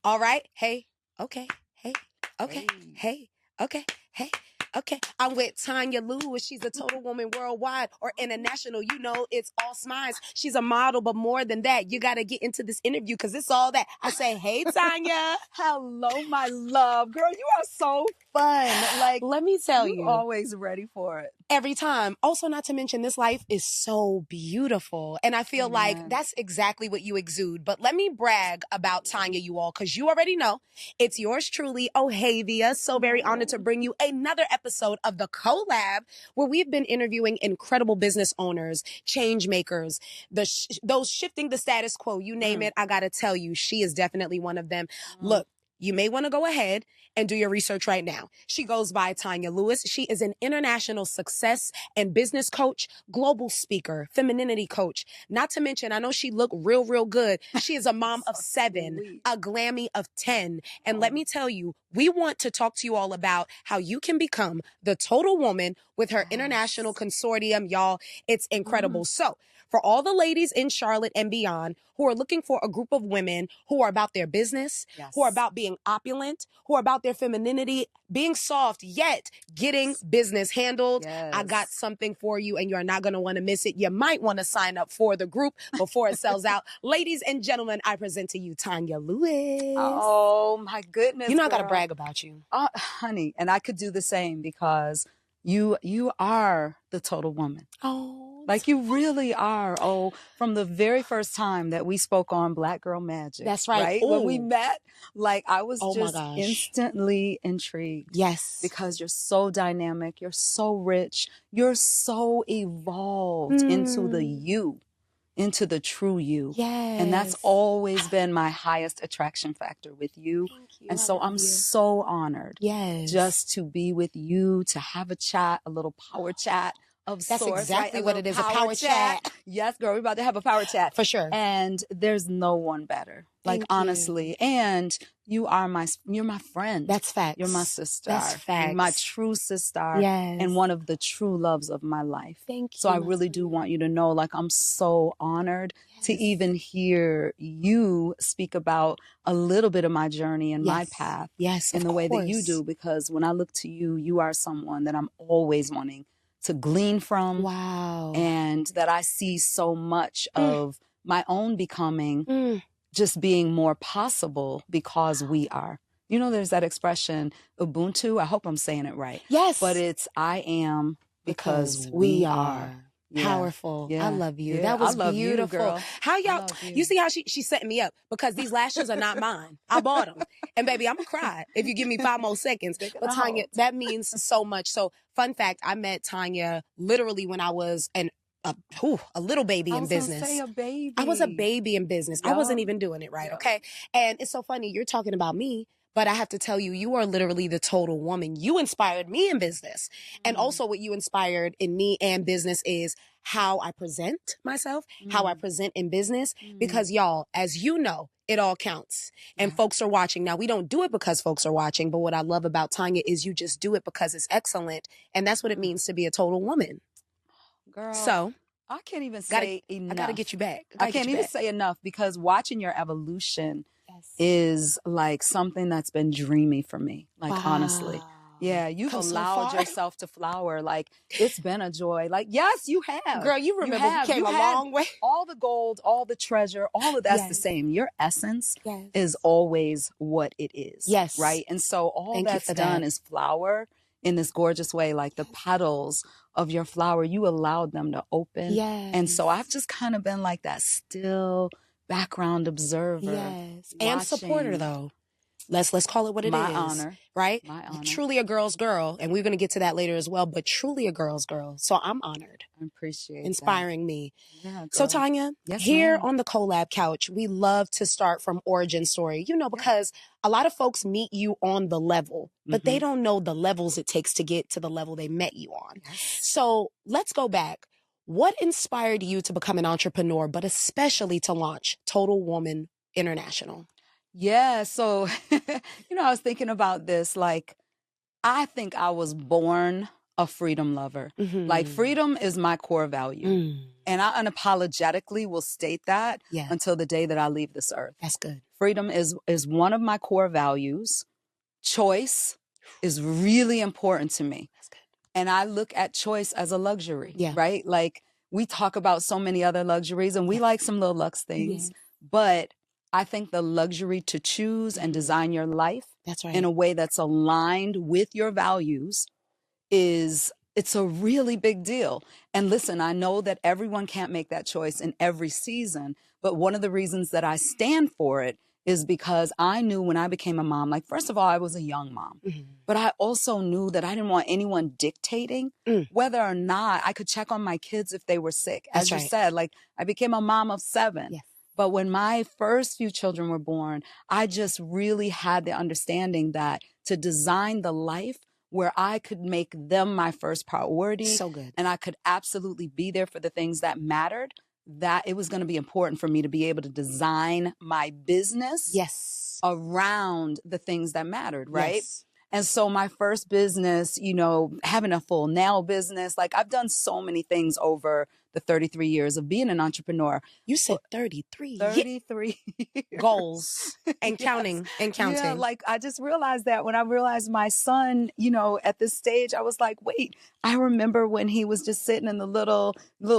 All right. Hey. Okay. Hey. Okay. Hey. Hey. Okay. Hey. Okay. I'm with Tonia Lewis. She's a total woman worldwide or international. You know, it's all smiles. She's a model, but more than that, you got to get into this interview because it's all that. I say, hey, Tonia. Hello, my love. Girl, you are so fun. Like, let me tell you. Always ready for it. Every time. Also, not to mention, this life is so beautiful. And I feel like that's exactly what you exude. But let me brag about Tonia, you all, because you already know it's yours truly, OHMAZING. So very honored to bring you another episode of the cOHllab, where we've been interviewing incredible business owners, change makers, those shifting the status quo, you name it. I got to tell you, she is definitely one of them. Look, you may want to go ahead and do your research right now. She goes by Tonia Lewis. She is an international success and business coach, global speaker, femininity coach. Not to mention, I know she look real good. She is a mom of 7, a glammy of 10. And let me tell you, we want to talk to you all about how you can become the total woman with her international consortium. Y'all, it's incredible. So for all the ladies in Charlotte and beyond who are looking for a group of women who are about their business, who are about being opulent, who are about their femininity, being soft, yet getting business handled, I got something for you and you're not going to want to miss it. You might want to sign up for the group before it sells out. Ladies and gentlemen, I present to you Tonia Lewis. Oh, my goodness. You know, I got to brag about you. Honey, and I could do the same because you are the total woman. Oh. Like you really are. Oh, from the very first time that we spoke on Black Girl Magic. That's right. When we met, like I was just my gosh. Instantly intrigued. Yes. Because you're so dynamic. You're so rich. You're so evolved into the you, into the true you. Yes. And that's always been my highest attraction factor with you. Thank you. And so I'm so honored. Yes. Just to be with you, to have a chat, a little power chat. That's exactly what it is, a power chat. Yes, girl, we're about to have a power chat. For sure. And there's no one better. Like, honestly. And you're my friend. That's facts. You're my sister. That's facts. You're my true sister. Yes. And one of the true loves of my life. Thank you. So I really do want you to know, like, I'm so honored to even hear you speak about a little bit of my journey and my path. Yes, in the way that you do. Because when I look to you, you are someone that I'm always wanting to glean from. Wow. And that I see so much of my own becoming just being more possible because we are. You know, there's that expression, Ubuntu. I hope I'm saying it right. Yes. But it's I am because we are. Yeah. Powerful. Yeah. I love you. Yeah. That was I love beautiful. You, girl. How y'all, you see how she's setting me up because these lashes are not mine. I bought them. And baby, I'm gonna cry if you give me 5 more seconds. But Tonia, that means so much. So fun fact, I met Tonia literally when I was a little baby in business. Say a baby. I was a baby in business. I wasn't even doing it right. Okay. And it's so funny. You're talking about me. But I have to tell you, you are literally the total woman. You inspired me in business. And also what you inspired in me and business is how I present myself, how I present in business. Because y'all, as you know, it all counts. And folks are watching. Now, we don't do it because folks are watching. But what I love about Tonia is you just do it because it's excellent. And that's what it means to be a total woman. Girl. So I can't even say enough. I got to get you back. I can't even say enough because watching your evolution is like something that's been dreamy for me. Like, honestly. Yeah, you've allowed yourself to flower. Like, it's been a joy. Like, yes, you have. Girl, you remember you came a long way. All the gold, all the treasure, all of that's the same. Your essence is always what it is. Yes. Right? And so all that's done is flower in this gorgeous way. Like the petals of your flower, you allowed them to open. Yes. And so I've just kind of been like that still background observer. Yes. And supporter, though. Let's call it what it is. My honor. Right? My honor. Truly a girl's girl. And we're going to get to that later as well, but truly a girl's girl. So I'm honored. I appreciate inspiring me. Yeah, so Tonia, here on the cOHLab couch, we love to start from origin story, you know, because a lot of folks meet you on the level, but they don't know the levels it takes to get to the level they met you on. So let's go back. What inspired you to become an entrepreneur, but especially to launch Total Woman International? Yeah. So, you know, I was thinking about this. Like, I think I was born a freedom lover. Like freedom is my core value. And I unapologetically will state that until the day that I leave this earth. That's good. Freedom is one of my core values. Choice is really important to me. That's good. And I look at choice as a luxury, right? Like we talk about so many other luxuries and we like some little luxe things, but I think the luxury to choose and design your life in a way that's aligned with your values it's a really big deal. And listen, I know that everyone can't make that choice in every season, but one of the reasons that I stand for it is because I knew when I became a mom, like, first of all, I was a young mom, but I also knew that I didn't want anyone dictating whether or not I could check on my kids if they were sick. As you said, like I became a mom of 7. But when my first few children were born, I just really had the understanding that to design the life where I could make them my first priority. So good. And I could absolutely be there for the things that mattered, that it was going to be important for me to be able to design my business around the things that mattered, right? And so my first business, you know, having a full nail business, like I've done so many things over the 33 years of being an entrepreneur. You said 33. 33 years. Goals and counting and counting. Yeah, like I just realized that when I realized my son, you know, at this stage, I was like, wait, I remember when he was just sitting in the little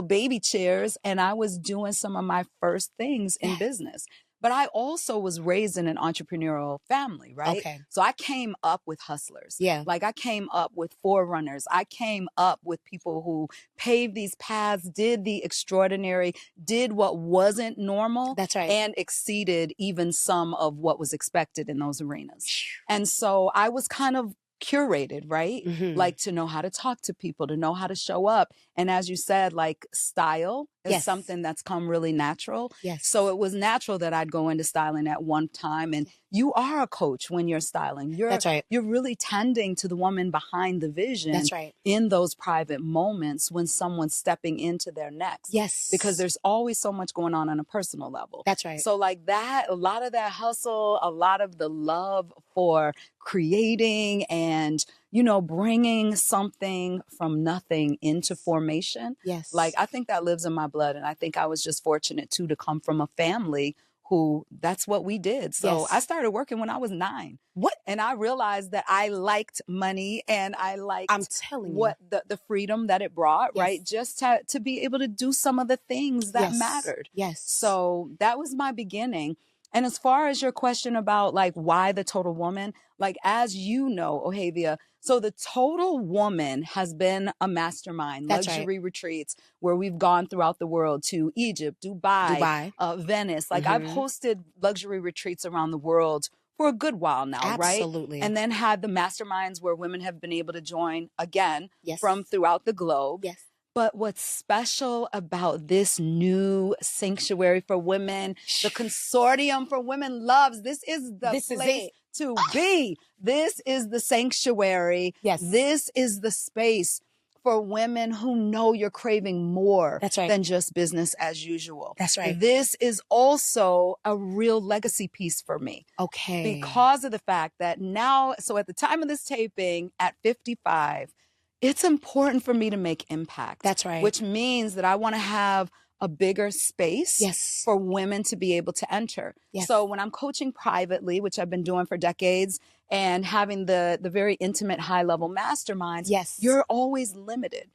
baby chairs and I was doing some of my first things in business. But I also was raised in an entrepreneurial family, right? Okay. So I came up with hustlers. Yeah. Like I came up with forerunners. I came up with people who paved these paths, did the extraordinary, did what wasn't normal. That's right. And exceeded even some of what was expected in those arenas. And so I was kind of curated, right? Like to know how to talk to people, to know how to show up. And as you said, like style is something that's come really natural. So it was natural that I'd go into styling at one time. And you are a coach when you're styling. That's right. You're really tending to the woman behind the vision. That's right. In those private moments when someone's stepping into their next. Because there's always so much going on a personal level. That's right. So like that, a lot of that hustle, a lot of the love for creating and, you know, bringing something from nothing into formation. Like, I think that lives in my blood. And I think I was just fortunate too, to come from a family who that's what we did. So I started working when I was 9. What? And I realized that I liked money and I liked I'm telling what the freedom that it brought, right? Just to be able to do some of the things that mattered. So that was my beginning. And as far as your question about like why the total woman, like as you know, OHMAZING, so the total woman has been a mastermind, luxury retreats where we've gone throughout the world to Egypt, Dubai. Venice. Like I've hosted luxury retreats around the world for a good while now, right? And then had the masterminds where women have been able to join again from throughout the globe. But what's special about this new sanctuary for women, the Consortium for Women Loves, this is the place to be. This is the sanctuary. This is the space for women who know you're craving more than just business as usual. This is also a real legacy piece for me. Because of the fact that now, so at the time of this taping at 55, it's important for me to make impact. Which means that I want to have a bigger space for women to be able to enter. So when I'm coaching privately, which I've been doing for decades, and having the very intimate high-level masterminds, you're always limited.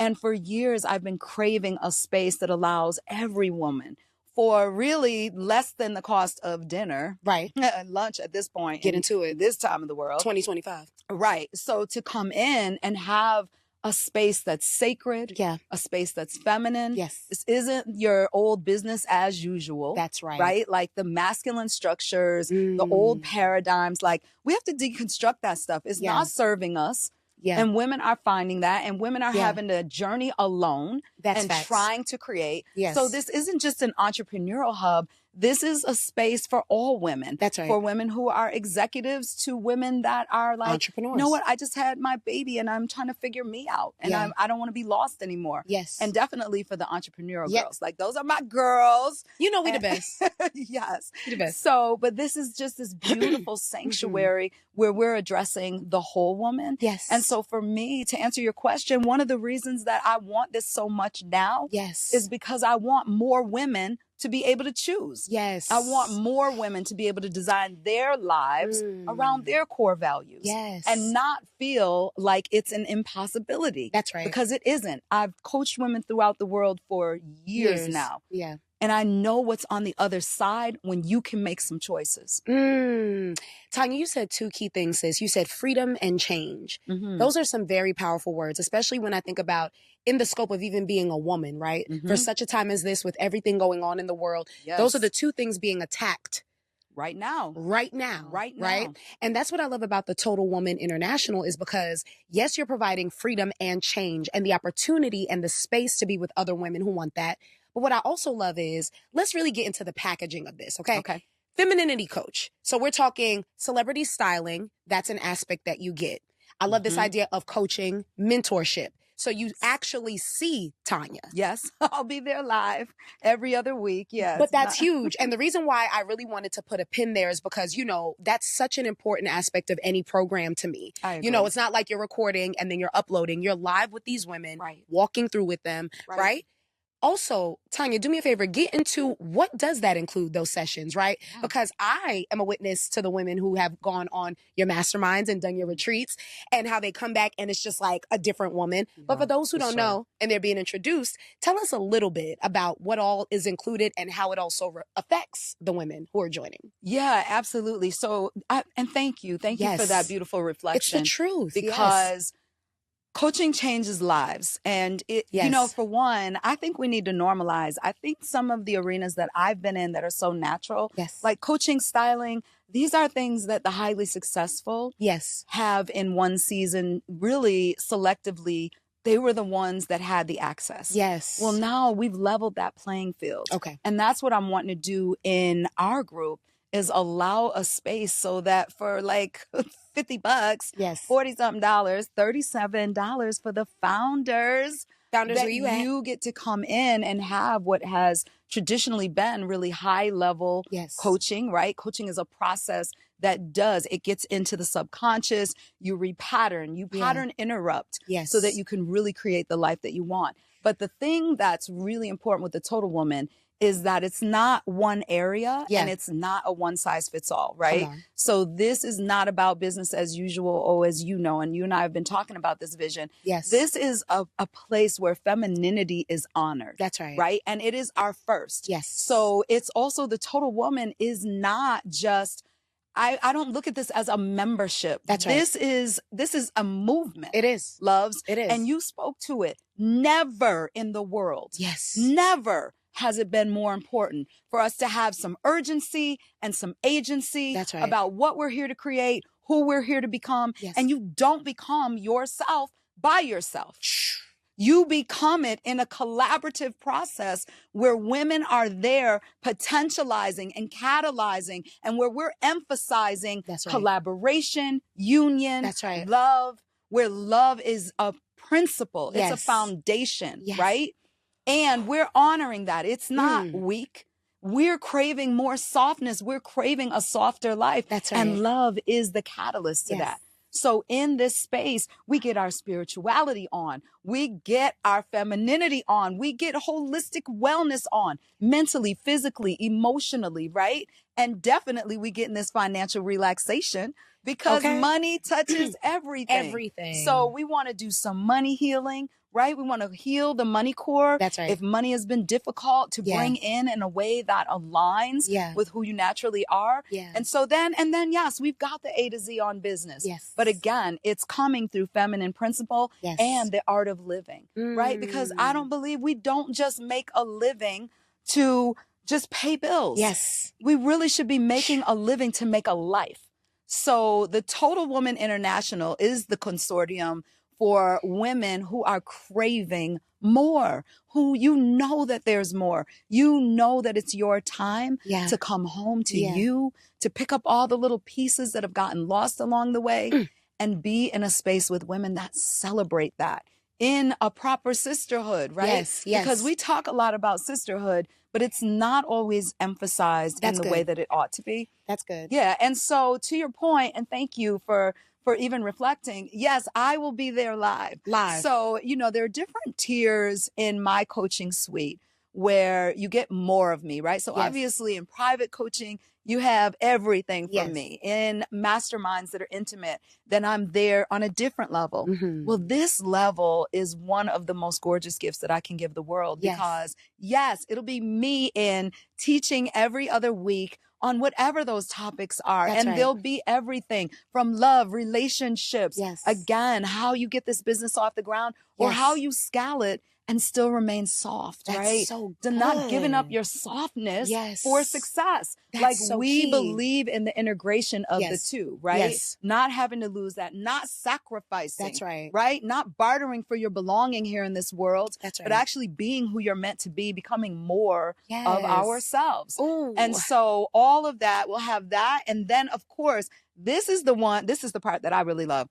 And for years, I've been craving a space that allows every woman for really less than the cost of dinner. Lunch at this point. Get into it. This time of the world. 2025. Right. So to come in and have a space that's sacred, a space that's feminine. This isn't your old business as usual. Right? Like the masculine structures, the old paradigms, like we have to deconstruct that stuff. It's not serving us. And women are finding that, and women are having to journey alone and trying to create. So this isn't just an entrepreneurial hub. this is a space for all women. That's right. For women who are executives to women that are like, entrepreneurs. You know what? I just had my baby and I'm trying to figure me out and I don't want to be lost anymore. Yes. And definitely for the entrepreneurial girls. Like those are my girls. You know, we the best. Yes. We the best. So, but this is just this beautiful sanctuary where we're addressing the whole woman. Yes. And so for me, to answer your question, one of the reasons that I want this so much now is because I want more women to be able to choose. Yes. I want more women to be able to design their lives around their core values. Yes. And not feel like it's an impossibility. That's right. Because it isn't. I've coached women throughout the world for years now. Yeah. And I know what's on the other side when you can make some choices. Tonia, you said two key things, sis. You said freedom and change. Those are some very powerful words, especially when I think about in the scope of even being a woman, right? For such a time as this, with everything going on in the world, those are the two things being attacked. Right now. Right? And that's what I love about the Total Woman International is because, yes, you're providing freedom and change and the opportunity and the space to be with other women who want that. But what I also love is, let's really get into the packaging of this, okay? Okay. Femininity coach. So we're talking celebrity styling. That's an aspect that you get. I love this idea of coaching, mentorship. So you actually see Tonia. Yes, I'll be there live every other week. Yes. But that's huge. And the reason why I really wanted to put a pin there is because, you know, that's such an important aspect of any program to me. You know, it's not like you're recording and then you're uploading. You're live with these women, walking through with them, right? Also, Tonia, do me a favor, get into what does that include, those sessions, right? Yeah. Because I am a witness to the women who have gone on your masterminds and done your retreats and how they come back and it's just like a different woman. Yeah, but for those who don't know and they're being introduced, tell us a little bit about what all is included and how it also affects the women who are joining. Yeah, absolutely. So, and thank you. Thank you for that beautiful reflection. It's the truth. Because coaching changes lives. And it, you know, for one, I think we need to normalize. I think some of the arenas that I've been in that are so natural, like coaching, styling, these are things that the highly successful have in one season, really selectively. They were the ones that had the access. Yes. Well, now we've leveled that playing field. Okay. And that's what I'm wanting to do in our group is allow a space so that for like $50, $40-something, $37 for the founders. Founders, that where you at? You get to come in and have what has traditionally been really high level coaching, right? Coaching is a process that it gets into the subconscious. You repattern, you pattern interrupt so that you can really create the life that you want. But the thing that's really important with the Total Woman is that it's not one area and it's not a one size fits all, right? So this is not about business as usual, as you know, and you and I have been talking about this vision. Yes. This is a place where femininity is honored. That's right. Right? And it is our first. Yes. So it's also the Total Woman is not just, I don't look at this as a membership. That's right. This is a movement. It is. Loves. It is. And you spoke to it. Never in the world. Yes. Never has it been more important for us to have some urgency and some agency about what we're here to create, who we're here to become. Yes. And you don't become yourself by yourself. You become it in a collaborative process where women are there potentializing and catalyzing and where we're emphasizing collaboration, union, love, where love is a principle. It's a foundation, right? And we're honoring that. It's not weak. We're craving more softness. We're craving a softer life. That's right. And love is the catalyst to that. So in this space, we get our spirituality on. We get our femininity on. We get holistic wellness on, mentally, physically, emotionally, right? And definitely we get in this financial relaxation because money touches everything. So we want to do some money healing. Right? We want to heal the money core. That's right. If money has been difficult to bring in a way that aligns with who you naturally are. Yeah. And so then, yes, we've got the A to Z on business. Yes. But again, it's coming through feminine principle and the art of living, right? Because I don't believe we don't just make a living to just pay bills. Yes. We really should be making a living to make a life. So the Total Woman International is the consortium for women who are craving more, who you know that there's more. You know that it's your time to come home to you, to pick up all the little pieces that have gotten lost along the way and be in a space with women that celebrate that in a proper sisterhood, right? Yes, yes. Because we talk a lot about sisterhood, but it's not always emphasized in the way that it ought to be. That's good. Yeah. And so to your point, and thank you for even reflecting, yes, I will be there live. So, you know, there are different tiers in my coaching suite where you get more of me, right? So obviously in private coaching, you have everything from me. In masterminds that are intimate, then I'm there on a different level. Well, this level is one of the most gorgeous gifts that I can give the world because yes, it'll be me in teaching every other week on whatever those topics are. There'll be everything from love, relationships, again, how you get this business off the ground or how you scale it and still remain soft, right? So good. Not giving up your softness for success. We believe in the integration of the two, right? Not having to lose that, not sacrificing. That's right. Right? Not bartering for your belonging here in this world, That's right. but actually being who you're meant to be, becoming more of ourselves. Ooh. And so all of that, we'll have that. And then of course, this is the part that I really love.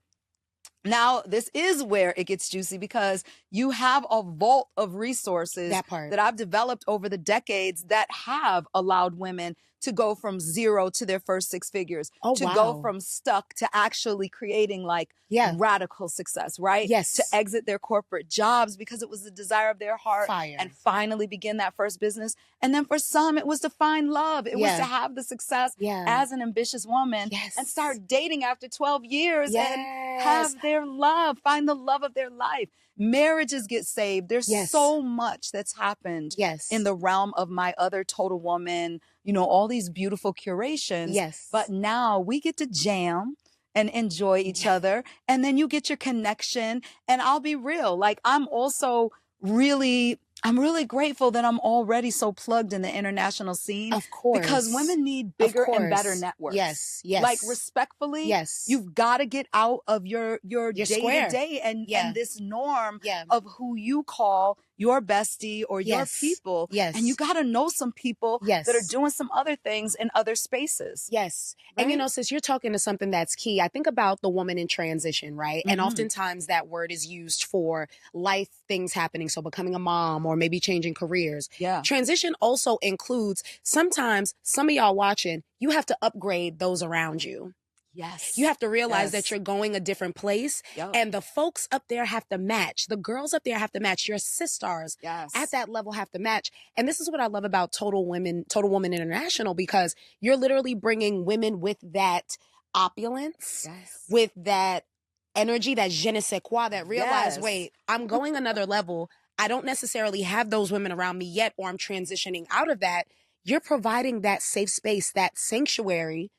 Now, this is where it gets juicy because you have a vault of resources that I've developed over the decades that have allowed women to go from 0 to their first 6 figures, go from stuck to actually creating radical success, right? Yes. To exit their corporate jobs because it was the desire of their heart and finally begin that first business. And then for some, it was to find love. It was to have the success as an ambitious woman and start dating after 12 years and have their love, find the love of their life. Marriages get saved. There's so much that's happened in the realm of my other Total Woman, you know, all these beautiful curations. But now we get to jam and enjoy each other. And then you get your connection. And I'll be real, I'm really grateful that I'm already so plugged in the international scene. Of course. Because women need bigger and better networks. Yes. Respectfully, you've got to get out of your day-to-day and this norm of who you call your bestie or your people. And you got to know some people that are doing some other things in other spaces. Right? And you know, sis, you're talking to something that's key. I think about the woman in transition, right? And oftentimes that word is used for life things happening. So becoming a mom or maybe changing careers. Transition also includes sometimes some of y'all watching, you have to upgrade those around you. You have to realize that you're going a different place and the folks up there have to match. The girls up there have to match. Your sisters at that level have to match. And this is what I love about Total Woman International, because you're literally bringing women with that opulence, with that energy, that je ne sais quoi, that realize, wait, I'm going another level. I don't necessarily have those women around me yet, or I'm transitioning out of that. You're providing that safe space, that sanctuary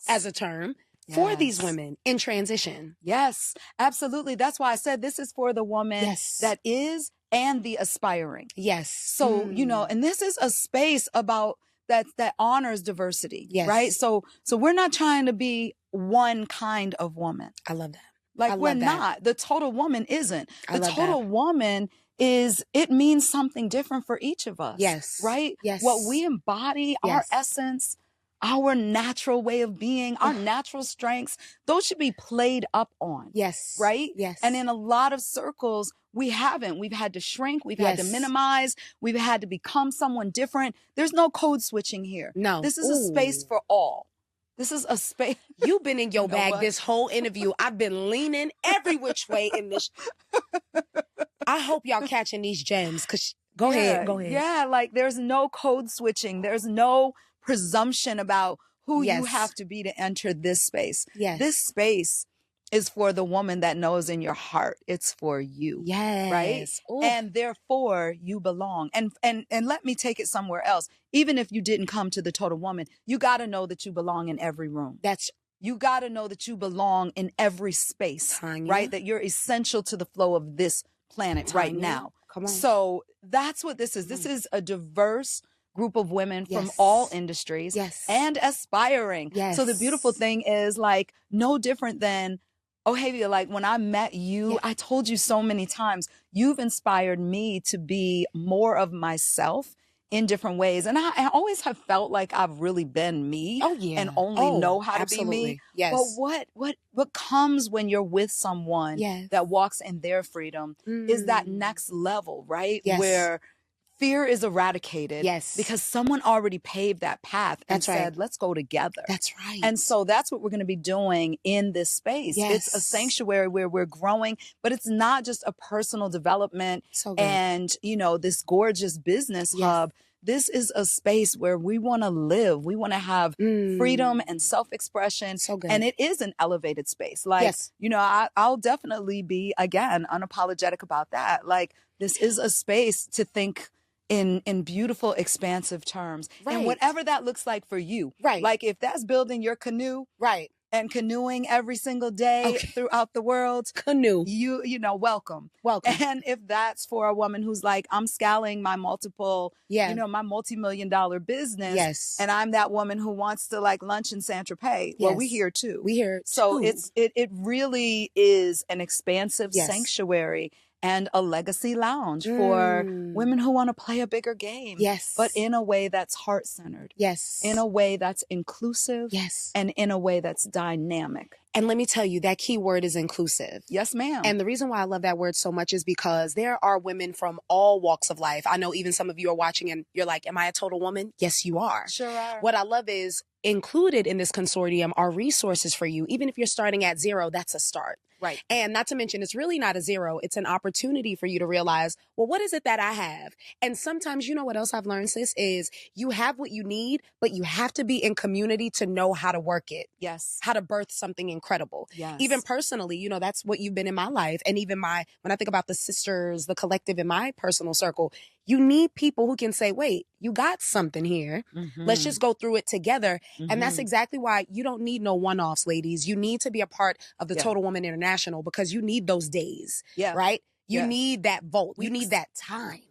as a term, for these women in transition. Yes, absolutely. That's why I said this is for the woman that is and the aspiring. So, you know, and this is a space about that honors diversity, right? So we're not trying to be one kind of woman. I love that. We're not. The total woman isn't. The total woman it means something different for each of us. Right? What we embody, our essence, our natural way of being, our natural strengths, those should be played up on. Right? And in a lot of circles, we haven't. We've had to shrink. We've had to minimize. We've had to become someone different. There's no code switching here. No. This is a space for all. This is a space. You've been in your bag this whole interview. I've been leaning every which way in this. I hope y'all catching these gems. Go ahead. Yeah, there's no code switching. There's no presumption about who you have to be to enter this space. This space is for the woman that knows in your heart it's for you. Right? Ooh. And therefore you belong. And let me take it somewhere else. Even if you didn't come to the Total Woman, you got to know that you belong in every room. You got to know that you belong in every space, right? That you're essential to the flow of this planet right now. Come on. So that's what this is. This is a diverse group of women from all industries and aspiring. So the beautiful thing is no different than OHMAZING, like when I met you, I told you so many times, you've inspired me to be more of myself in different ways. And I always have felt like I've really been me and only know how to be me. Yes. But what comes when you're with someone that walks in their freedom is that next level, right? Where fear is eradicated because someone already paved that path and said, let's go together. That's right. And so that's what we're going to be doing in this space. It's a sanctuary where we're growing, but it's not just a personal development and, you know, this gorgeous business hub. This is a space where we want to live. We want to have freedom and self-expression. And it is an elevated space. Like, you know, I'll definitely be, again, unapologetic about that. Like, this is a space to think in beautiful, expansive terms. And whatever that looks like for you. Like if that's building your canoe. And canoeing every single day throughout the world. You know, welcome. And if that's for a woman who's like, I'm scaling my multiple, you know, my multi-million-dollar business. And I'm that woman who wants to like lunch in Saint-Tropez. Well, we here too. So it really is an expansive sanctuary and a legacy lounge for women who want to play a bigger game. But in a way that's heart-centered. In a way that's inclusive. And in a way that's dynamic. And let me tell you, that key word is inclusive. Yes, ma'am. And the reason why I love that word so much is because there are women from all walks of life. I know even some of you are watching and you're like, am I a total woman? Yes, you are. Sure are. What I love is included in this consortium are resources for you. Even if you're starting at zero, that's a start. And not to mention, it's really not a zero. It's an opportunity for you to realize, well, what is it that I have? And sometimes, you know what else I've learned, sis, is you have what you need, but you have to be in community to know how to work it. How to birth something incredible. Even personally, you know, that's what you've been in my life. And even when I think about the sisters, the collective in my personal circle, you need people who can say, wait, you got something here. Let's just go through it together. And that's exactly why you don't need no one-offs, ladies. You need to be a part of the Total Woman International because you need those days, right? You need that vote. You need that time.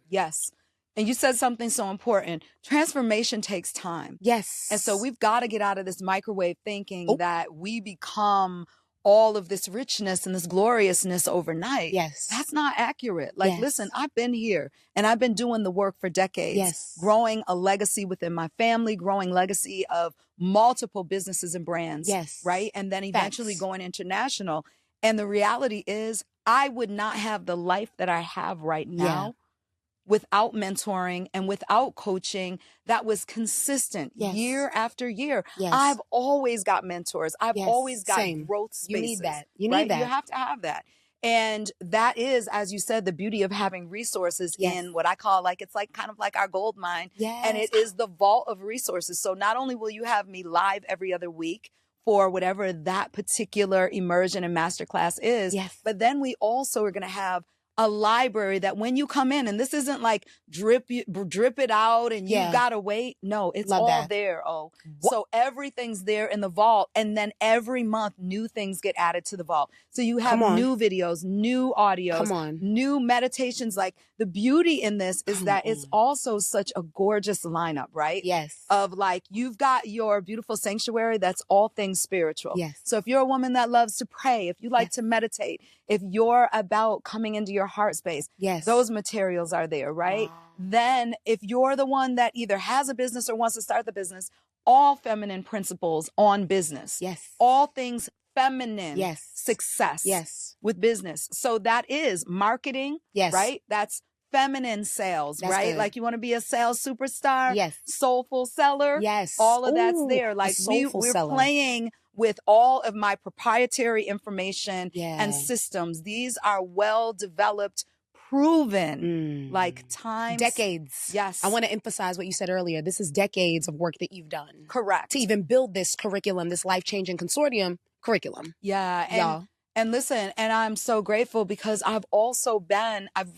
And you said something so important. Transformation takes time. And so we've got to get out of this microwave thinking that we become all of this richness and this gloriousness overnight. That's not accurate. Like, listen, I've been here and I've been doing the work for decades, growing a legacy within my family, growing legacy of multiple businesses and brands, right? And then eventually going international. And the reality is I would not have the life that I have right now without mentoring and without coaching that was consistent year after year. I've always got mentors. I've always got growth spaces. You need that. You need that. You have to have that. And that is, as you said, the beauty of having resources in what I call like, it's like kind of like our gold mine. And it is the vault of resources. So not only will you have me live every other week for whatever that particular immersion and masterclass is, but then we also are going to have a library that when you come in, and this isn't like drip it out and you gotta wait. No, it's all there. So everything's there in the vault. And then every month new things get added to the vault. So you have new videos, new audios, new meditations. Like the beauty in this is that it's also such a gorgeous lineup, right? Of like, you've got your beautiful sanctuary that's all things spiritual. So if you're a woman that loves to pray, if you like to meditate, if you're about coming into your heart space, those materials are there, right? Then if you're the one that either has a business or wants to start the business, all feminine principles on business, all things feminine success with business. So that is marketing, right? That's feminine sales, right? Good. Like you want to be a sales superstar, soulful seller, all of that's there. Like we're playing with all of my proprietary information and systems. These are well-developed, proven, like time. Decades. I want to emphasize what you said earlier. This is decades of work that you've done. Correct. To even build this curriculum, this life-changing consortium curriculum. And listen, and I'm so grateful because I've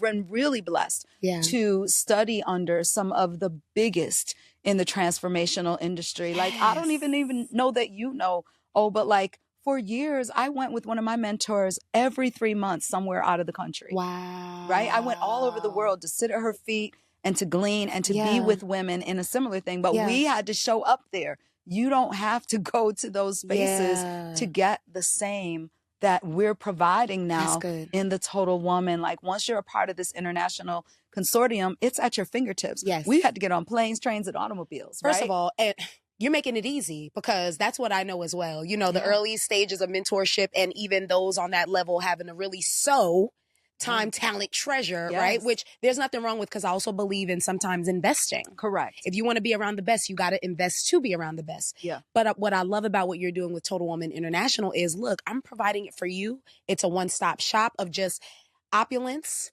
been really blessed to study under some of the biggest in the transformational industry. Like, I don't even know that you know, but like for years, I went with one of my mentors every 3 months somewhere out of the country. Right? I went all over the world to sit at her feet and to glean and to be with women in a similar thing. But we had to show up there. You don't have to go to those spaces to get the same that we're providing now in the Total Woman. Like once you're a part of this international consortium, it's at your fingertips. Yes. We had to get on planes, trains, and automobiles. First of all, and you're making it easy because that's what I know as well. You know, the early stages of mentorship and even those on that level having to really sow time, talent, treasure, right? Which there's nothing wrong with because I also believe in sometimes investing. Correct. If you want to be around the best, you got to invest to be around the best. Yeah. But what I love about what you're doing with Total Woman International is, look, I'm providing it for you. It's a one-stop shop of just opulence,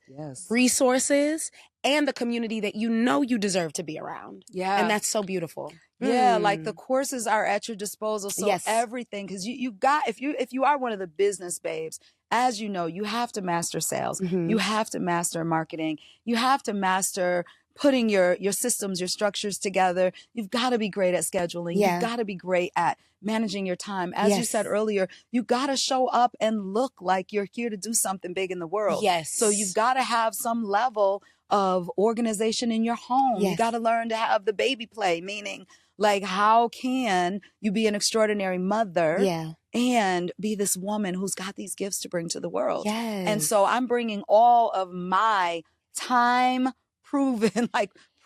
resources, and the community that you know you deserve to be around. Yeah. And that's so beautiful. Yeah, like the courses are at your disposal. So everything, because you got, if you are one of the business babes, as you know, you have to master sales. You have to master marketing. You have to master putting your systems, your structures together. You've got to be great at scheduling. You've got to be great at managing your time. As you said earlier, you got to show up and look like you're here to do something big in the world. Yes. So you've got to have some level of organization in your home. You got to learn to have the baby play, meaning like, how can you be an extraordinary mother and be this woman who's got these gifts to bring to the world? Yes. And so I'm bringing all of my proven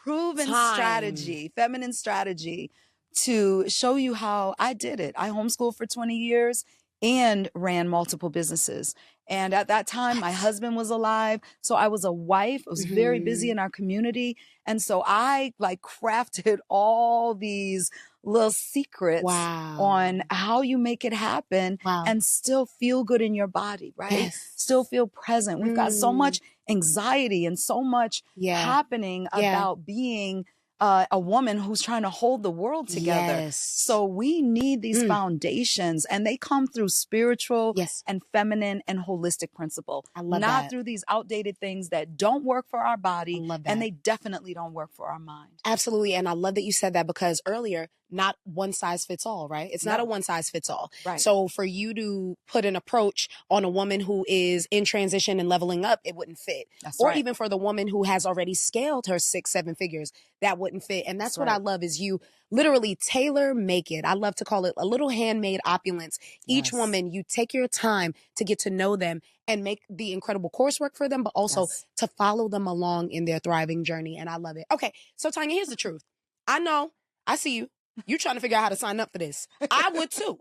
strategy, feminine strategy, to show you how I did it. I homeschooled for 20 years and ran multiple businesses. And at that time, my husband was alive. So I was a wife. I was very busy in our community. And so I like crafted all these little secrets on how you make it happen and still feel good in your body, right? Yes. Still feel present. We've got so much anxiety and so much happening about being a woman who's trying to hold the world together. Yes. So we need these foundations, and they come through spiritual and feminine and holistic principle. I love Not through these outdated things that don't work for our body, and they definitely don't work for our mind. Absolutely. And I love that you said that because earlier, not one size fits all, right? It's not a one size fits all. Right. So for you to put an approach on a woman who is in transition and leveling up, it wouldn't fit. Or even for the woman who has already scaled her 6-7 figures, that wouldn't fit. And that's what I love is you literally tailor make it. I love to call it a little handmade opulence. Each woman, you take your time to get to know them and make the incredible coursework for them, but also to follow them along in their thriving journey. And I love it. Okay. So Tonia, here's the truth. I know, I see you. You're trying to figure out how to sign up for this. I would too.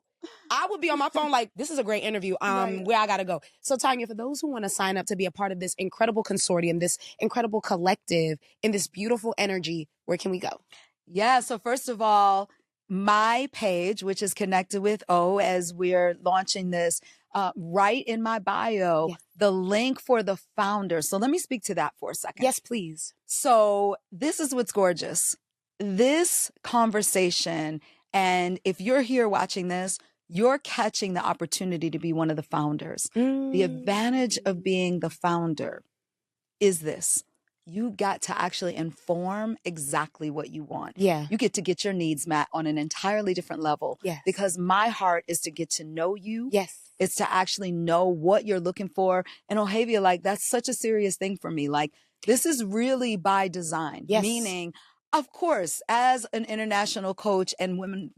I would be on my phone like, this is a great interview. Where I got to go. So Tonia, for those who want to sign up to be a part of this incredible consortium, this incredible collective, in this beautiful energy, where can we go? Yeah. So first of all, my page, which is connected with O as we're launching this, right in my bio, the link for the founder. So let me speak to that for a second. Yes, please. So this is what's gorgeous. This conversation, and if you're here watching this, you're catching the opportunity to be one of the founders. The advantage of being the founder is this. You got to actually inform exactly what you want. Yeah. You get to get your needs met on an entirely different level. Yes. Because my heart is to get to know you. Yes. It's to actually know what you're looking for. And OHMAZING, like, that's such a serious thing for me. Like, this is really by design. Yes. Meaning, of course, as an international coach and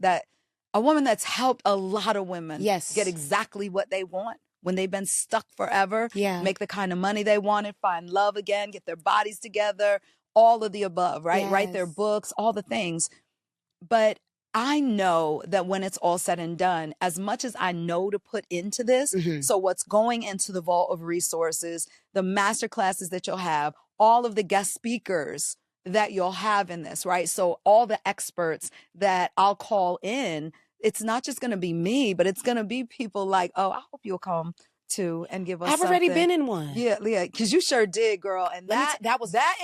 a woman that's helped a lot of women get exactly what they want when they've been stuck forever, make the kind of money they wanted, find love again, get their bodies together, all of the above, right? Yes. Write their books, all the things. But I know that when it's all said and done, as much as I know to put into this, so what's going into the vault of resources, the master classes that you'll have, all of the guest speakers that you'll have in this, right? So all the experts that I'll call in, it's not just going to be me, but it's going to be people like, oh, I hope you'll come too and give us I've already been in one. Yeah, because you sure did, girl. And that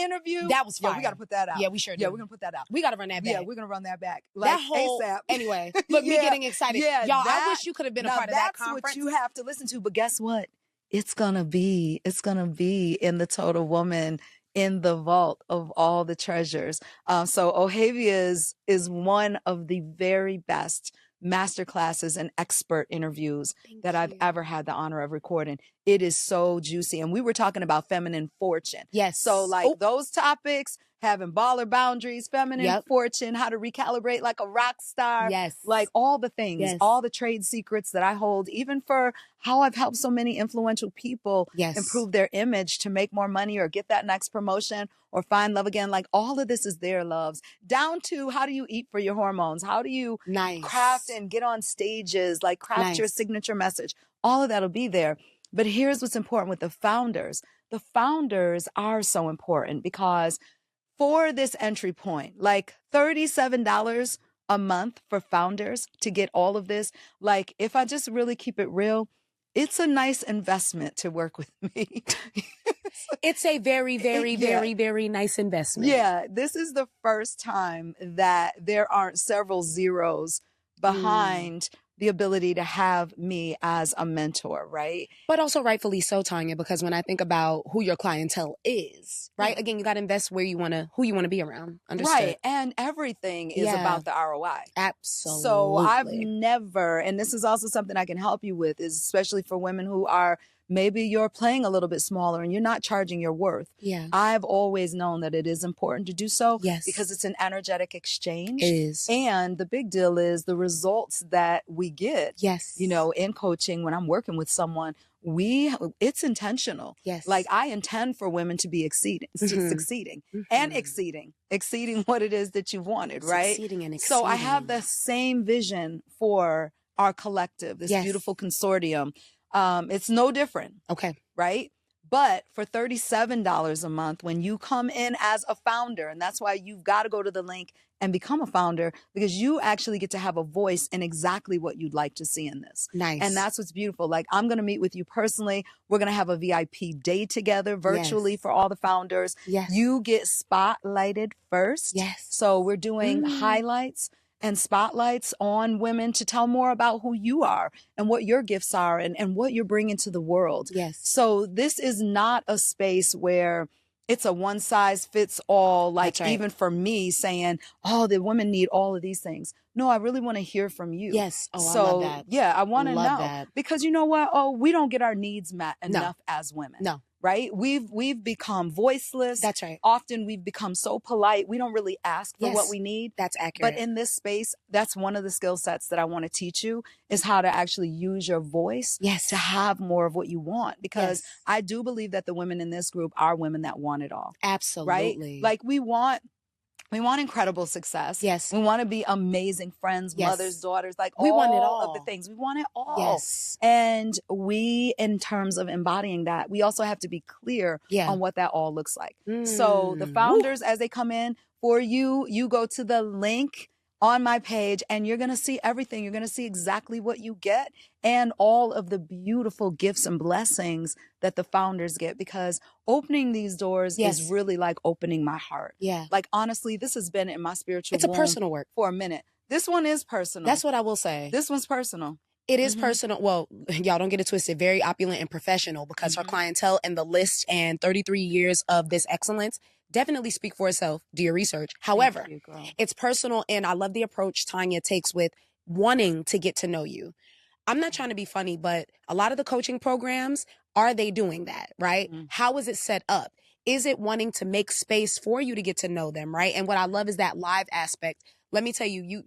interview. That was fire. Yeah, we got to put that out. Yeah, we sure did. Yeah, we're going to put that out. We got to run that back. Yeah, we're going to run that back. Like that whole, ASAP. Anyway, look, me getting excited. Yeah, y'all, I wish you could have been a part of that conference. That's what you have to listen to. But guess what? It's going to be in the Total Woman, in the vault of all the treasures. So OHMAZING is one of the very best masterclasses and expert interviews that I've ever had the honor of recording. It is so juicy. And we were talking about feminine fortune. Yes. So like those topics, having baller boundaries, feminine fortune, how to recalibrate like a rock star. Yes. Like all the things, all the trade secrets that I hold, even for how I've helped so many influential people improve their image to make more money or get that next promotion or find love again. Like all of this is there, loves. Down to how do you eat for your hormones? How do you craft and get on stages, like craft your signature message? All of that'll be there. But here's what's important with the founders. The founders are so important because for this entry point, like $37 a month for founders to get all of this, like if I just really keep it real, it's a nice investment to work with me. It's a very, very, very, very nice investment. Yeah, this is the first time that there aren't several zeros behind the ability to have me as a mentor, right? But also rightfully so, Tonia, because when I think about who your clientele is, right? Again, you got to invest who you want to be around. Understood. Right. And everything is about the ROI. Absolutely. So I've never, and this is also something I can help you with, is especially for women who are, maybe you're playing a little bit smaller and you're not charging your worth. Yeah. I've always known that it is important to do so. Yes. Because it's an energetic exchange. It is. And the big deal is the results that we get. Yes. You know, in coaching, when I'm working with someone, it's intentional. Yes. Like I intend for women to be succeeding and exceeding what it is that you wanted, right? Succeeding and exceeding. So I have the same vision for our collective, this beautiful consortium. It's no different. Okay. Right? But for $37 a month, when you come in as a founder, and that's why you've got to go to the link and become a founder, because you actually get to have a voice in exactly what you'd like to see in this. Nice. And that's what's beautiful. Like I'm going to meet with you personally. We're going to have a VIP day together virtually for all the founders. Yes. You get spotlighted first. Yes. So we're doing highlights and spotlights on women to tell more about who you are and what your gifts are and what you're bringing to the world. Yes. So this is not a space where it's a one size fits all, like even for me saying, oh, the women need all of these things. No, I really want to hear from you. Yes. Oh, so, I love that. Yeah, I want to know that. Because you know what? Oh, we don't get our needs met enough as women. No. Right? We've become voiceless. That's right. Often we've become so polite. We don't really ask for what we need. That's accurate. But in this space, that's one of the skill sets that I want to teach you is how to actually use your voice to have more of what you want. Because I do believe that the women in this group are women that want it all. Absolutely. Right? Like we want incredible success. Yes. We want to be amazing friends, mothers, daughters, like we want it all of the things. We want it all. Yes. And we, in terms of embodying that, we also have to be clear on what that all looks like. So the founders, as they come in for you, you go to the link on my page and you're going to see everything. You're going to see exactly what you get and all of the beautiful gifts and blessings that the founders get, because opening these doors is really like opening my heart. Yeah. Like, honestly, this has been in my spiritual womb. It's a personal work for a minute. This one is personal. That's what I will say. This one's personal. It is personal. Well, y'all don't get it twisted. Very opulent and professional, because her clientele and the list and 33 years of this excellence definitely speak for itself. Do your research. However, it's personal, and I love the approach Tonia takes with wanting to get to know you. I'm not trying to be funny, but a lot of the coaching programs, are they doing that, right? How is it set up? Is it wanting to make space for you to get to know them, right? And what I love is that live aspect. Let me tell you,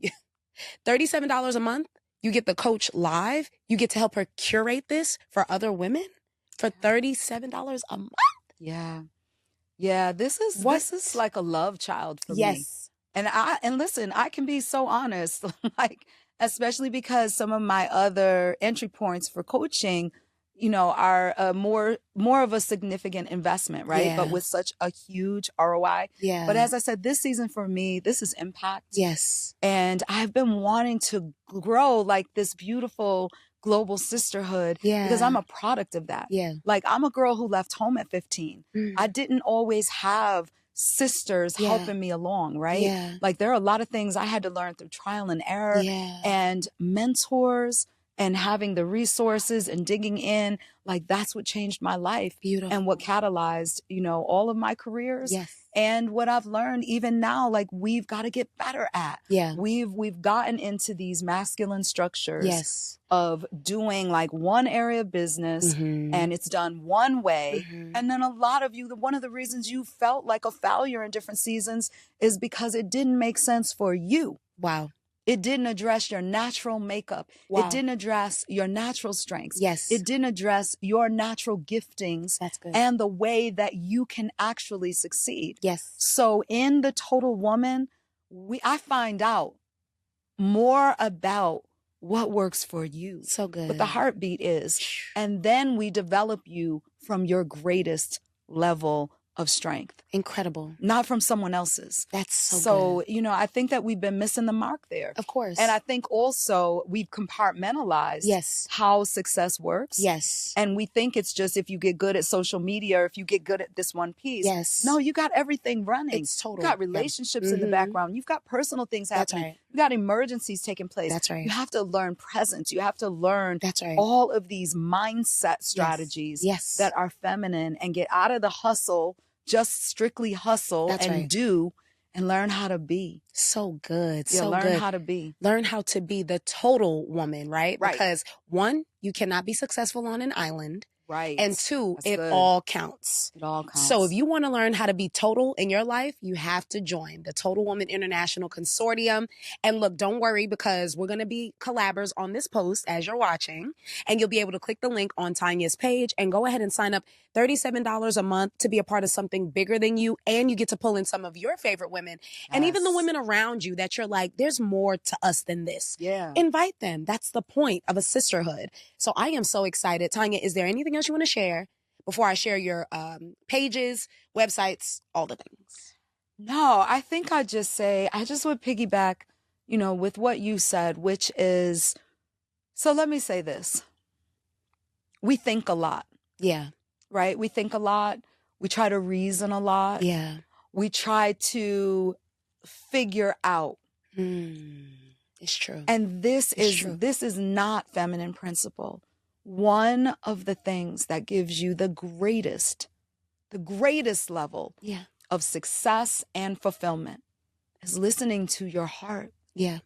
$37 a month, you get the coach live. You get to help her curate this for other women for $37 a month. Yeah. Yeah, this is like a love child for me. Yes. And listen, I can be so honest, like, especially because some of my other entry points for coaching, you know, are more of a significant investment, right? Yeah. But with such a huge ROI. Yeah. But as I said, this season for me, this is impact. Yes. And I've been wanting to grow like this beautiful global sisterhood because I'm a product of that. Yeah. Like, I'm a girl who left home at 15. I didn't always have sisters helping me along, right? Yeah. Like, there are a lot of things I had to learn through trial and error and mentors and having the resources and digging in, like that's what changed my life. Beautiful. And what catalyzed, you know, all of my careers. Yes. And what I've learned even now, like we've got to get better at. Yeah. We've gotten into these masculine structures. Yes. Of doing like one area of business and it's done one way. And then a lot of you, one of the reasons you felt like a failure in different seasons is because it didn't make sense for you. Wow. It didn't address your natural makeup. Wow. It didn't address your natural strengths. Yes. It didn't address your natural giftings. That's good. And the way that you can actually succeed. Yes. So in the Total Woman, I find out more about what works for you. So good. What the heartbeat is. And then we develop you from your greatest level of strength. Incredible. Not from someone else's. That's so good. You know, I think that we've been missing the mark there. Of course. And I think also we've compartmentalized how success works. Yes. And we think it's just if you get good at social media or if you get good at this one piece. Yes. No, you got everything running. It's total. You got relationships in the background. You've got personal things happening. That's right. You got emergencies taking place. That's right. You have to learn presence. You have to learn That's right. all of these mindset strategies that are feminine and get out of the hustle, just strictly hustle do and learn how to be. So good. Yeah, so learn good. how to be. Learn how to be the total woman, right? Right. Because one, you cannot be successful on an island. Right. And two, That's it good. all counts. It all counts. So if you want to learn how to be total in your life, you have to join the Total Woman International Consortium. And look, don't worry because we're going to be collabers on this post as you're watching. And you'll be able to click the link on Tonia's page and go ahead and sign up $37 a month to be a part of something bigger than you. And you get to pull in some of your favorite women and even the women around you that you're like, there's more to us than this. Yeah. Invite them. That's the point of a sisterhood. So I am so excited. Tanya, is there anything else you want to share before I share your pages, websites, all the things? No, I think I just would piggyback, you know, with what you said, which is, so let me say this. We think a lot. Yeah. Right? We think a lot. We try to reason a lot. Yeah. We try to figure out. It's true. And this is not feminine principle. One of the things that gives you the greatest level of success and fulfillment is listening to your heart. Yeah.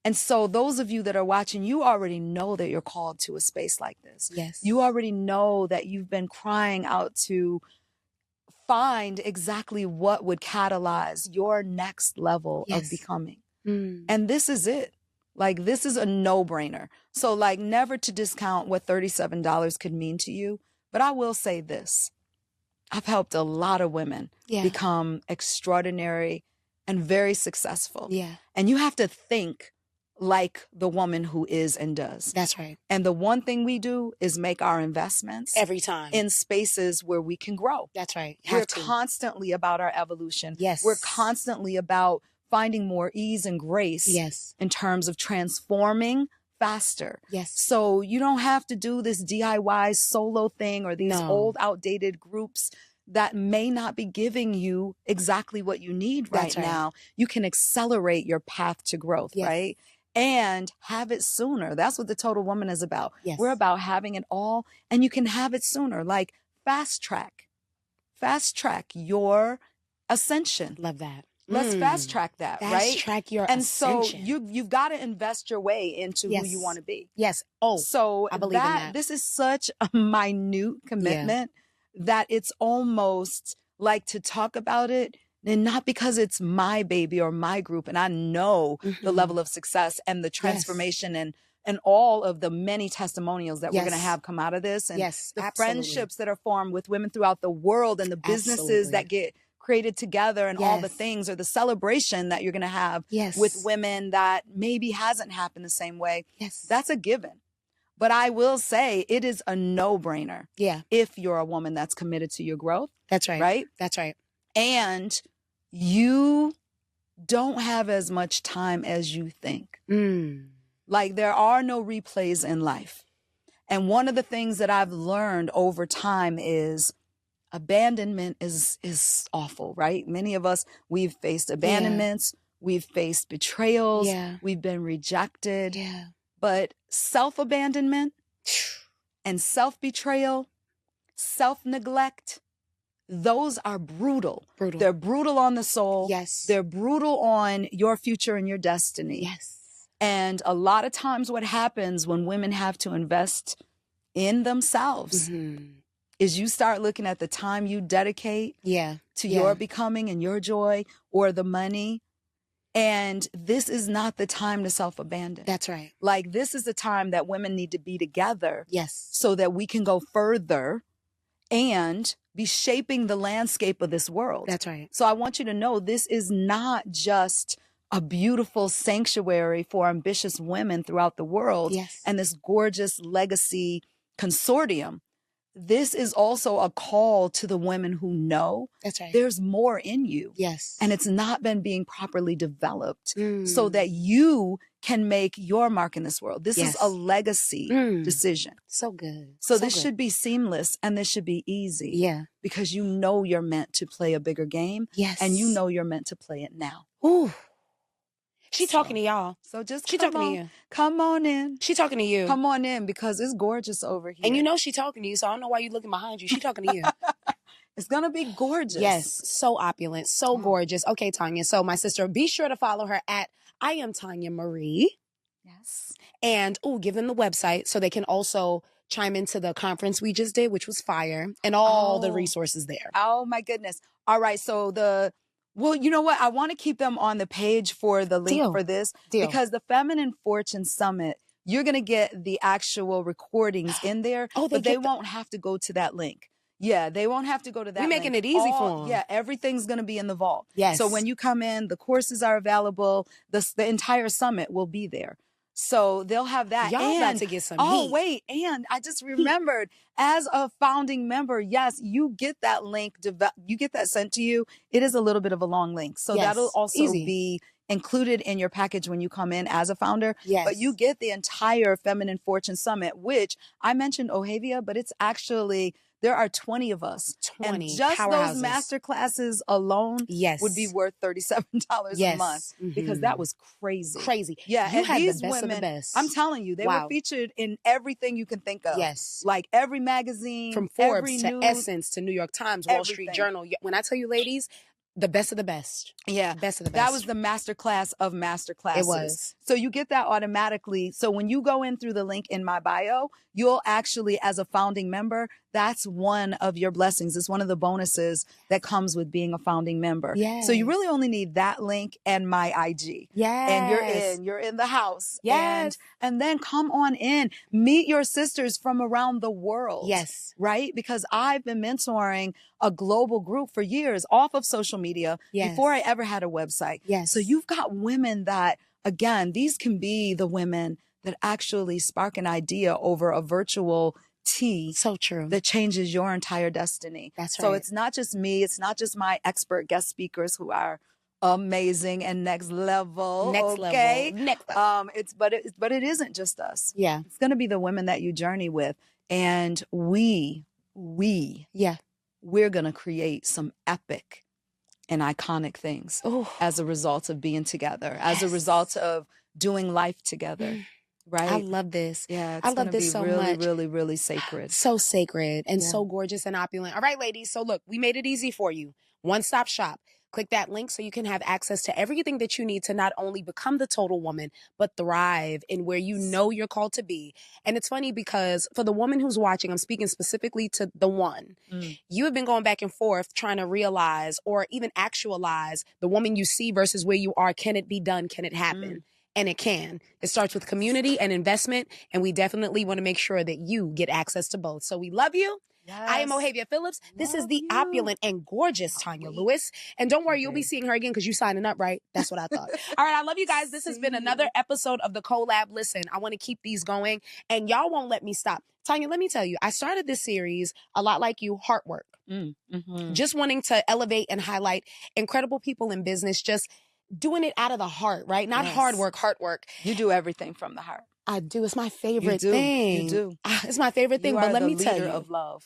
And so those of you that are watching, you already know that you're called to a space like this. Yes. You already know that you've been crying out to find exactly what would catalyze your next level of becoming. And this is it. Like, this is a no-brainer. So, like, never to discount what $37 could mean to you. But I will say this. I've helped a lot of women become extraordinary and very successful. Yeah. And you have to think like the woman who is and does. That's right. And the one thing we do is make our investments every time in spaces where we can grow. That's right. We're constantly about our evolution. Yes. We're constantly about finding more ease and grace in terms of transforming faster. Yes. So you don't have to do this DIY solo thing or these old outdated groups that may not be giving you exactly what you need right now. You can accelerate your path to growth, right? And have it sooner. That's what the Total Woman is about. Yes. We're about having it all, and you can have it sooner. Like fast track your ascension. Love that. Let's fast track that, right? Fast track your ascension. So you've got to invest your way into who you want to be. Yes. Oh, so I believe in that. This is such a minute commitment that it's almost like to talk about it, and not because it's my baby or my group, and I know the level of success and the transformation and all of the many testimonials that we're going to have come out of this, and the friendships that are formed with women throughout the world, and the businesses that get created together, and all the things, or the celebration that you're going to have with women that maybe hasn't happened the same way. Yes. That's a given. But I will say it is a no-brainer. Yeah. If you're a woman that's committed to your growth. That's right. Right? That's right. And you don't have as much time as you think. Like, there are no replays in life. And one of the things that I've learned over time is abandonment is awful, right? Many of us, we've faced abandonments, we've faced betrayals, we've been rejected. Yeah. But self-abandonment and self-betrayal, self-neglect, those are brutal. They're brutal on the soul. Yes. They're brutal on your future and your destiny. Yes. And a lot of times what happens when women have to invest in themselves is you start looking at the time you dedicate to your becoming and your joy or the money. And this is not the time to self-abandon. That's right. Like, this is the time that women need to be together. Yes. So that we can go further and be shaping the landscape of this world. That's right. So I want you to know this is not just a beautiful sanctuary for ambitious women throughout the world and this gorgeous legacy consortium. This is also a call to the women who know there's more in you. Yes. And it's not been being properly developed so that you can make your mark in this world. This is a legacy decision. So good. So this should be seamless and this should be easy. Yeah. Because you know you're meant to play a bigger game. Yes. And you know you're meant to play it now. Ooh. She talking to y'all. So just she talking to you. Come on in. She talking to you. Come on in because it's gorgeous over here. And you know she talking to you, so I don't know why you looking behind you. She talking to you. It's going to be gorgeous. Yes. So opulent. So gorgeous. Okay, Tonia. So my sister, be sure to follow her at I am Tonia Marie. Yes. And give them the website so they can also chime into the conference we just did, which was fire, and all the resources there. Oh my goodness. All right. So well, you know what? I want to keep them on the page for the link for this because the Feminine Fortune Summit, you're going to get the actual recordings in there, but they won't have to go to that link. Yeah, they won't have to go to that. We're making it easy for them. Yeah, everything's going to be in the vault. Yes. So when you come in, the courses are available. The entire summit will be there. So they'll have that. Y'all about to get some heat. Wait. And I just remembered, as a founding member, yes, you get that link. You get that sent to you. It is a little bit of a long link. So that'll also be included in your package when you come in as a founder. Yes. But you get the entire Feminine Fortune Summit, which I mentioned OHMAZING, but it's actually... There are 20 of us. 20 and just powerhouses. Those master classes alone would be worth $37 a month because that was crazy. Crazy. Yeah. You and had these the best women, of the best. I'm telling you, they were featured in everything you can think of. Yes. Like every magazine. From Forbes every to news, Essence to New York Times, Wall Street Journal. When I tell you, ladies, the best of the best. Yeah. Best of the best. That was the masterclass of masterclasses. It was. So you get that automatically. So when you go in through the link in my bio, you'll actually, as a founding member, that's one of your blessings. It's one of the bonuses that comes with being a founding member. Yes. So you really only need that link and my IG. Yes. And you're in the house. Yes. And then come on in, meet your sisters from around the world. Yes. Right? Because I've been mentoring a global group for years off of social media before I ever had a website. Yes. So you've got women that, again, these can be the women that actually spark an idea over a virtual tea. So true. That changes your entire destiny. That's right. So it's not just me. It's not just my expert guest speakers who are amazing and next level. Next level. But it isn't just us. Yeah. It's going to be the women that you journey with. And we're going to create some epic and iconic things as a result of being together, as a result of doing life together. Right. I love this. Yeah. I love this so really, much. Really, really sacred. So sacred and so gorgeous and opulent. All right, ladies. So look, we made it easy for you. One-stop shop. Click that link so you can have access to everything that you need to not only become the total woman, but thrive in where you know you're called to be. And it's funny because for the woman who's watching, I'm speaking specifically to the one. You have been going back and forth trying to realize or even actualize the woman you see versus where you are. Can it be done? Can it happen? And it can. It starts with community and investment. And we definitely want to make sure that you get access to both. So we love you. Yes. I am OHMAZING Phillips. This is the opulent and gorgeous Tonia Lewis. And don't worry, you'll be seeing her again because you're signing up, right? That's what I thought. All right, I love you guys. This has been another episode of the cOHLab. Listen, I want to keep these going and y'all won't let me stop. Tonia, let me tell you, I started this series a lot like you, heart work. Just wanting to elevate and highlight incredible people in business, just doing it out of the heart, right? Not hard work, heart work. You do everything from the heart. I do. It's my favorite thing. You do. It's my favorite thing. But let me tell you, of love.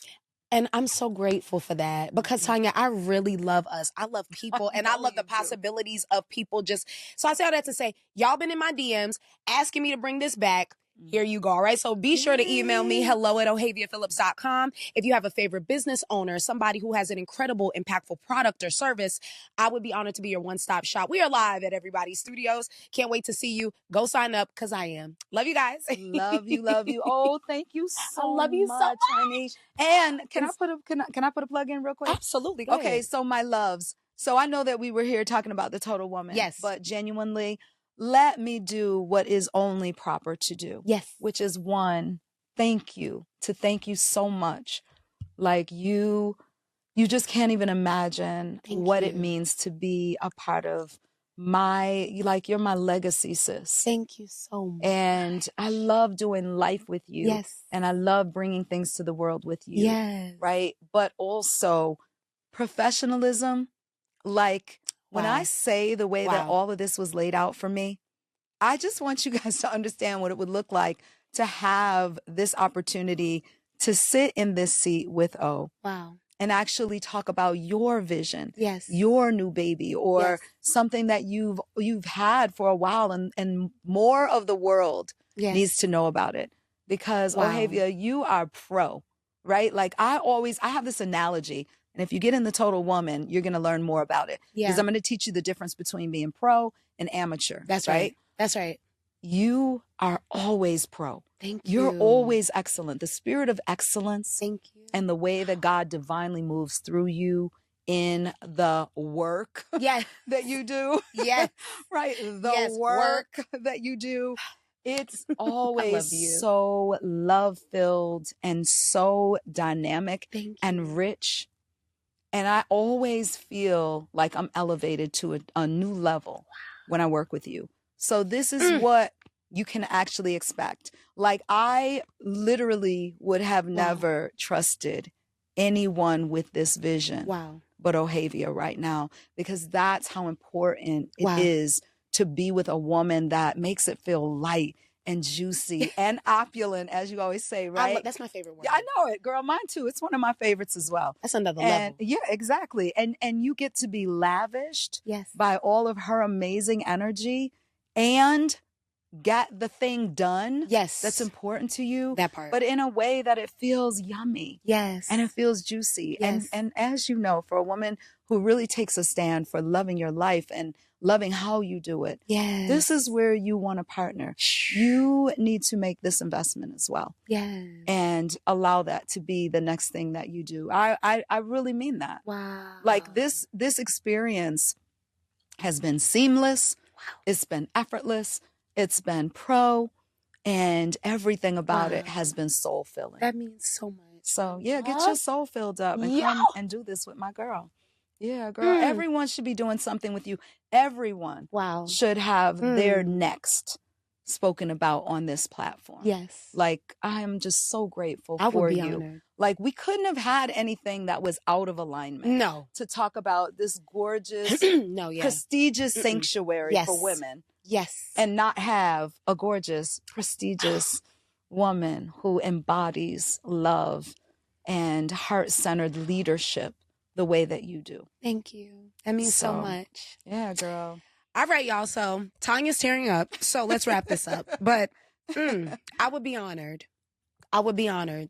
And I'm so grateful for that because Tonia, I really love us. I love people and I love the possibilities of people so I say all that to say, y'all been in my DMs asking me to bring this back. Here you go. All right. So be sure to email me, hello@OHaviaPhillips.com. If you have a favorite business owner, somebody who has an incredible, impactful product or service, I would be honored to be your one-stop shop. We are live at Everybody's Studios. Can't wait to see you. Go sign up because I am. Love you guys. Love you. Love you. Oh, thank you so much. I love you so much, honey. And can I put a plug in real quick? Absolutely. Go ahead. So my loves. So I know that we were here talking about the total woman. Yes. But genuinely, let me do what is only proper to do. Yes. Which is one, thank you so much. Like you just can't even imagine what it means to be a part of you're my legacy, sis. Thank you so much. And I love doing life with you. Yes. And I love bringing things to the world with you. Yes. Right. But also professionalism. Like when I say the way that all of this was laid out for me, I just want you guys to understand what it would look like to have this opportunity to sit in this seat with O. Wow. And actually talk about your vision, yes, your new baby, or something that you've had for a while, and more of the world needs to know about it. Because OHavia, you are pro, right? Like I have this analogy, and if you get in the total woman, you're going to learn more about it. Because I'm going to teach you the difference between being pro and amateur. That's right. That's right. You are always pro. Thank you. You're always excellent. The spirit of excellence. Thank you. And the way that God divinely moves through you in the work that you do. Yes. Right. The work that you do. It's always so love-filled and so dynamic and rich. And I always feel like I'm elevated to a new level when I work with you. So this is what you can actually expect. Like I literally would have never trusted anyone with this vision. But OHavia right now, because that's how important it is to be with a woman that makes it feel light and juicy and opulent, as you always say, right? That's my favorite word. Yeah, I know it, girl. Mine too. It's one of my favorites as well. That's another level. Yeah, exactly. And you get to be lavished by all of her amazing energy and get the thing done. That's important to you. That part. But in a way that it feels yummy. And it feels juicy. And as you know, for a woman who really takes a stand for loving your life and loving how you do it. This is where you want a partner. You need to make this investment as well. And allow that to be the next thing that you do. I really mean that. Like this experience has been seamless. It's been effortless. It's been pro, and everything about it has been soul filling. That means so much. So get your soul filled up and come and do this with my girl. Yeah, girl. Everyone should be doing something with you. Everyone should have their next spoken about on this platform. Like I am just so grateful for you. Honored. Like we couldn't have had anything that was out of alignment. To talk about this gorgeous, prestigious sanctuary for women. And not have a gorgeous, prestigious woman who embodies love and heart-centered leadership the way that you do. Thank you. That means so much. Yeah, girl. All right, y'all. So Tonia's tearing up. So let's wrap this up. But I would be honored. I would be honored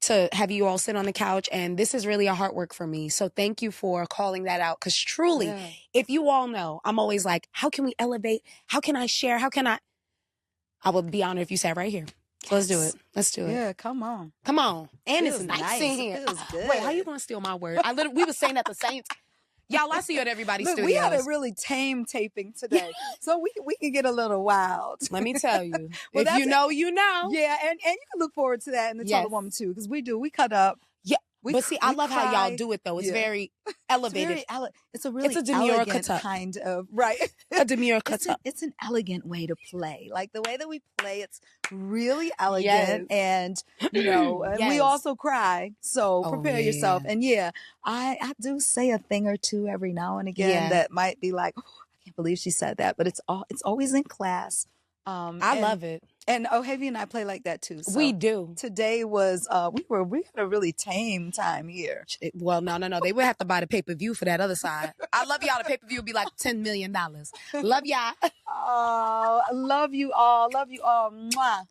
to have you all sit on the couch. And this is really a heart work for me. So thank you for calling that out. Because truly, if you all know, I'm always like, how can we elevate? How can I share? I would be honored if you sat right here. So let's do it. Let's do it. Yeah, come on. Come on. And Feels it's nice in here. It feels good. Wait, how you going to steal my word? We were saying at the same time. Y'all, I see you at Everybody's Studios. We had a really tame taping today. So we can get a little wild. Let me tell you. If you know, you know. Yeah, and you can look forward to that in the Total Woman too, because we cut up. Yeah. But see, I love how y'all do it though. It's very elevated. It's a really demure elegant kind of a demure cut up. It's an elegant way to play. Like the way that we play, it's really elegant, and and we also cry. So prepare yourself. And I do say a thing or two every now and again that might be like, oh, I can't believe she said that, but it's always in class. I love it. And OHMAZING and I play like that too. So we do. Today was we had a really tame time here. Well, no. They would have to buy the pay-per-view for that other side. I love y'all. The pay-per-view would be like $10 million. Love y'all. Oh, I love you all. Love you all. Mwah.